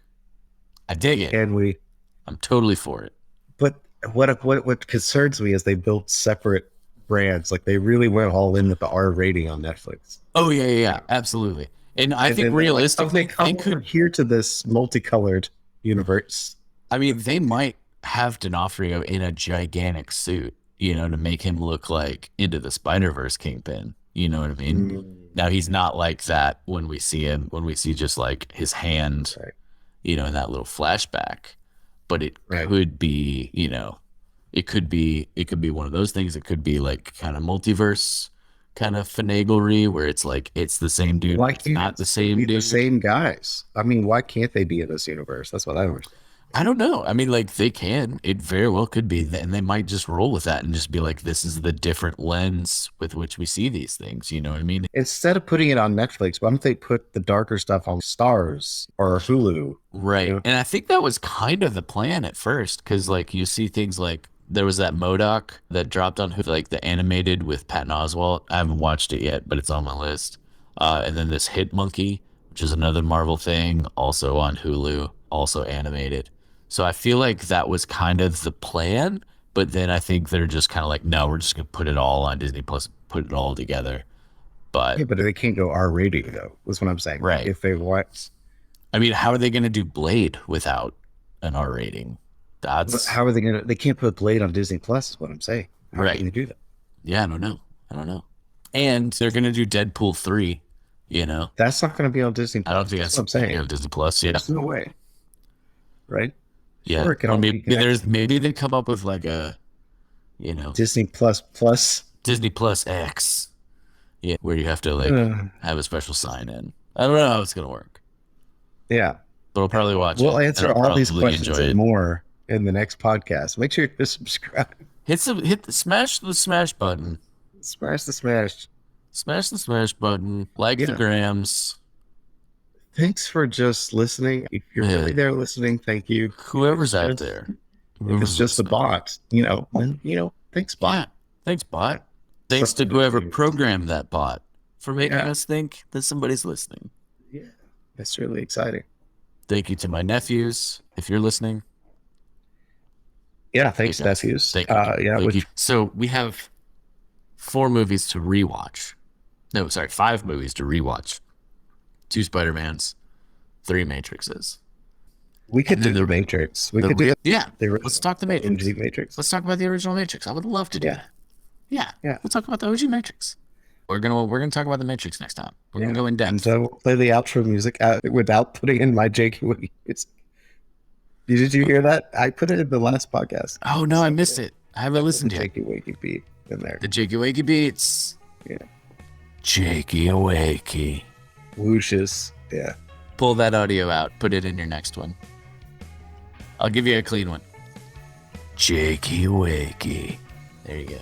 B: I dig it. I'm totally for it.
A: but what concerns me is they built separate brands. Like they really went all in with the R rating on Netflix.
B: Oh yeah, absolutely. And I think
A: then they're like,
B: realistically,
A: oh, they come over here to this multicolored universe.
B: I mean, they might have D'Onofrio in a gigantic suit, to make him look like Into the Spider-Verse Kingpin. You know what I mean? Now he's not like that when we see him. When we see just like his hand,
A: Right.
B: In that little flashback. But it
A: Right.
B: could be, it could be one of those things. It could be like kind of multiverse kind of finaglery where it's like it's the same dude,
A: Why
B: but it's
A: can't
B: not the
A: it
B: same
A: be the
B: dude.
A: same guys? I mean, why can't they be in this universe? That's what I don't understand.
B: I don't know. I mean, like they can. It very well could be, and they might just roll with that and just be like, "This is the different lens with which we see these things." You know what I mean?
A: Instead of putting it on Netflix, why don't they put the darker stuff on Stars or Hulu?
B: Right.
A: Yeah.
B: And I think that was kind of the plan at first, because like you see things like there was that MODOK that dropped on Hulu, like the animated with Patton Oswalt. I haven't watched it yet, but it's on my list. And then this Hit Monkey, which is another Marvel thing, also on Hulu, also animated. So I feel like that was kind of the plan, but then I think they're just kind of like, no, we're just gonna put it all on Disney Plus, put it all together. But
A: Yeah, but they can't go R rating though. That's what I'm saying.
B: Right.
A: If they want,
B: I mean, how are they gonna do Blade without an R rating? That's
A: how are they gonna? They can't put Blade on Disney Plus. Is what I'm saying. How
B: Right.
A: can they do that?
B: Yeah, I don't know. And they're gonna do Deadpool 3,
A: That's not going to be on Disney
B: I don't think
A: Plus.
B: that's
A: what I'm saying.
B: Disney Plus. Yeah.
A: There's no way. Right?
B: Yeah.
A: Or it can
B: Or
A: all be
B: maybe they come up with like a, you know,
A: Disney Plus.
B: Disney Plus X. Yeah, where you have to like
A: Uh,
B: have a special sign in. I don't know how it's gonna work,
A: yeah.
B: but I'll probably watch
A: We'll
B: it and
A: answer
B: I'll
A: all these
B: probably
A: questions
B: enjoy
A: and
B: it.
A: more in the next podcast. Make sure to subscribe.
B: Smash the smash button.
A: Smash the smash.
B: Smash the smash button. Like the
A: Yeah.
B: grams.
A: Thanks for just listening. If you're really there listening, thank you.
B: Whoever's out there.
A: If it's just a bot, then thanks bot.
B: Yeah. Thanks, bot. Thanks to whoever programmed that bot for making us think that somebody's listening.
A: Yeah. That's really exciting.
B: Thank you to my nephews, if you're listening.
A: Yeah, thanks, nephews.
B: Thank you. So we have 4 movies to rewatch. No, sorry, 5 movies to rewatch. 2 Spider-Mans, 3 Matrixes.
A: We could do the Matrix.
B: Let's talk the Matrix.
A: Matrix.
B: Let's talk about the original Matrix. I would love to do that. Yeah. We'll talk about the OG Matrix. We're gonna talk about the Matrix next time. We're gonna go in depth.
A: And so we'll play the outro music without putting in my Jakey Wiggy. Did you hear that? I put it in the last podcast.
B: Oh no, I missed it. I haven't listened to it.
A: Jakey Wakey beat in there.
B: The Jakey Wakey beats.
A: Yeah.
B: Jakey Wakey.
A: Whooshes. Yeah.
B: Pull that audio out. Put it in your next one. I'll give you a clean one. Jakey Wakey. There you go.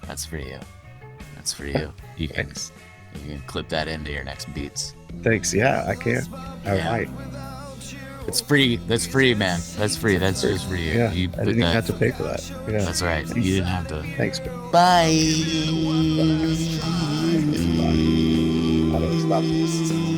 B: That's for you. That's for you. You can clip that into your next beats.
A: Thanks. Yeah, I can. All right.
C: It's free. That's free, man. That's free. That's just for you.
A: Yeah,
C: You
A: I didn't even have to pay for that. Yeah.
C: That's right. You didn't have to.
A: Thanks.
C: Bye.
A: Stop.